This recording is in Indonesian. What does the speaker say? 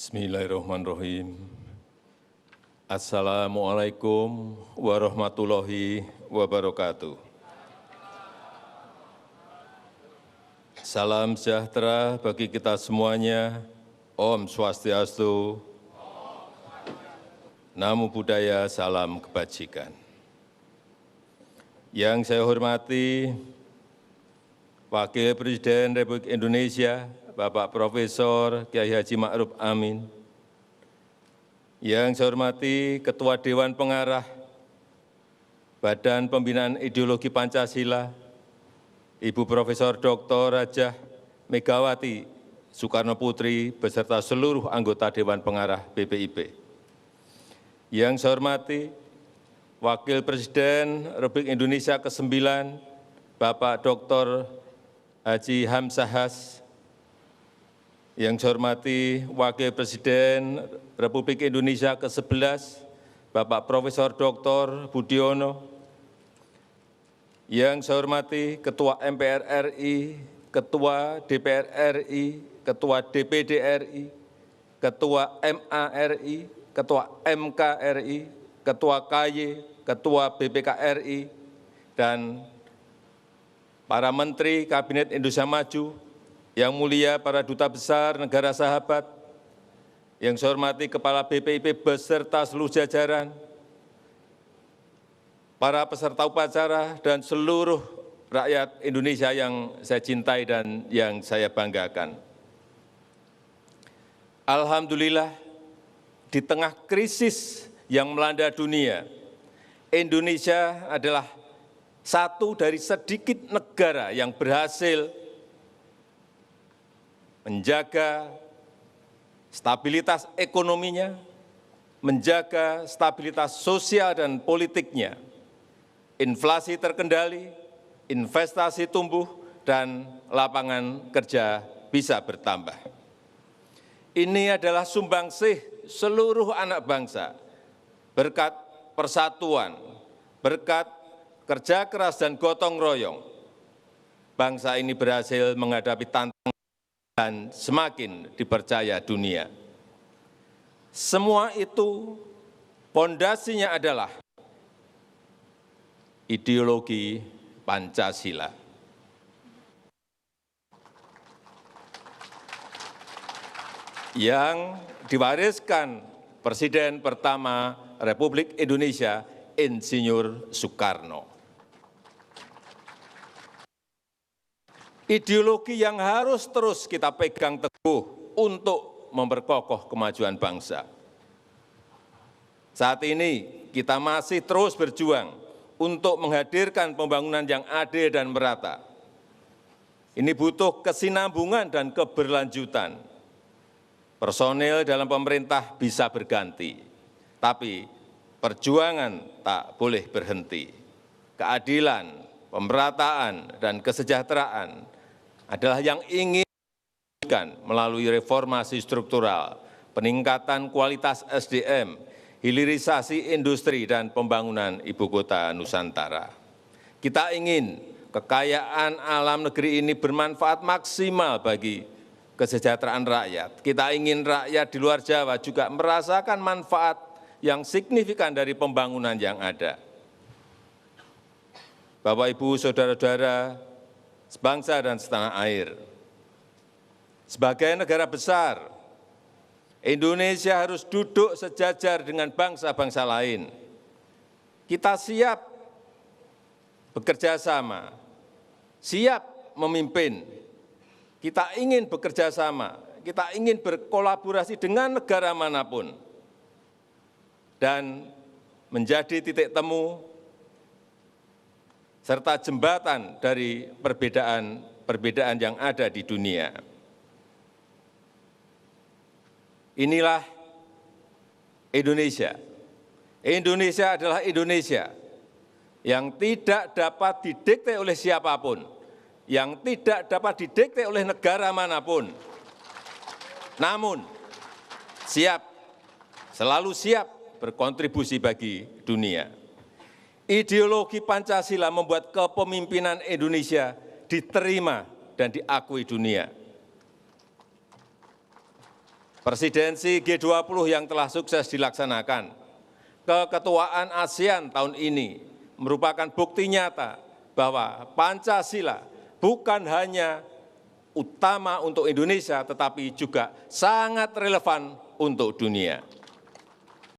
Bismillahirrahmanirrahim. Assalamualaikum warahmatullahi wabarakatuh. Salam sejahtera bagi kita semuanya. Om Swastiastu. Namo Buddhaya, salam kebajikan. Yang saya hormati Wakil Presiden Republik Indonesia, Bapak Profesor Kiai Haji Ma'ruf Amin. Yang saya hormati Ketua Dewan Pengarah Badan Pembinaan Ideologi Pancasila, Ibu Profesor Dr. Hajah Megawati Soekarno Putri beserta seluruh anggota Dewan Pengarah BPIP. Yang saya hormati Wakil Presiden Republik Indonesia ke-9, Bapak Dr. Haji Hamzahas. Yang saya hormati Wakil Presiden Republik Indonesia ke-11, Bapak Profesor Dr. Budiono. Yang saya hormati Ketua MPR RI, Ketua DPR RI, Ketua DPD RI, Ketua MA RI, Ketua MK RI, Ketua KY, Ketua BPK RI, dan para Menteri Kabinet Indonesia Maju, yang mulia para duta besar negara sahabat, yang saya hormati Kepala BPIP beserta seluruh jajaran, para peserta upacara, dan seluruh rakyat Indonesia yang saya cintai dan yang saya banggakan. Alhamdulillah, di tengah krisis yang melanda dunia, Indonesia adalah satu dari sedikit negara yang berhasil menjaga stabilitas ekonominya, menjaga stabilitas sosial dan politiknya, inflasi terkendali, investasi tumbuh, dan lapangan kerja bisa bertambah. Ini adalah sumbangsih seluruh anak bangsa, berkat persatuan, berkat kerja keras dan gotong royong, bangsa ini berhasil menghadapi tantangan dan semakin dipercaya dunia. Semua itu pondasinya adalah ideologi Pancasila. Yang diwariskan Presiden pertama Republik Indonesia, Insinyur Soekarno. Ideologi yang harus terus kita pegang teguh untuk memperkokoh kemajuan bangsa. Saat ini kita masih terus berjuang untuk menghadirkan pembangunan yang adil dan merata. Ini butuh kesinambungan dan keberlanjutan. Personil dalam pemerintah bisa berganti, tapi perjuangan tak boleh berhenti. Keadilan, pemerataan, dan kesejahteraan adalah yang ingin dilakukan melalui reformasi struktural, peningkatan kualitas SDM, hilirisasi industri, dan pembangunan ibu kota Nusantara. Kita ingin kekayaan alam negeri ini bermanfaat maksimal bagi kesejahteraan rakyat. Kita ingin rakyat di luar Jawa juga merasakan manfaat yang signifikan dari pembangunan yang ada. Bapak, Ibu, saudara-saudara, sebangsa dan setanah air. Sebagai negara besar, Indonesia harus duduk sejajar dengan bangsa-bangsa lain. Kita siap bekerja sama, siap memimpin. Kita ingin bekerja sama, kita ingin berkolaborasi dengan negara manapun, dan menjadi titik temu serta jembatan dari perbedaan yang ada di dunia. Inilah Indonesia. Indonesia adalah Indonesia yang tidak dapat didikte oleh siapapun, yang tidak dapat didikte oleh negara manapun. Namun, selalu siap berkontribusi bagi dunia. Ideologi Pancasila membuat kepemimpinan Indonesia diterima dan diakui dunia. Presidensi G20 yang telah sukses dilaksanakan, keketuaan ASEAN tahun ini merupakan bukti nyata bahwa Pancasila bukan hanya utama untuk Indonesia, tetapi juga sangat relevan untuk dunia.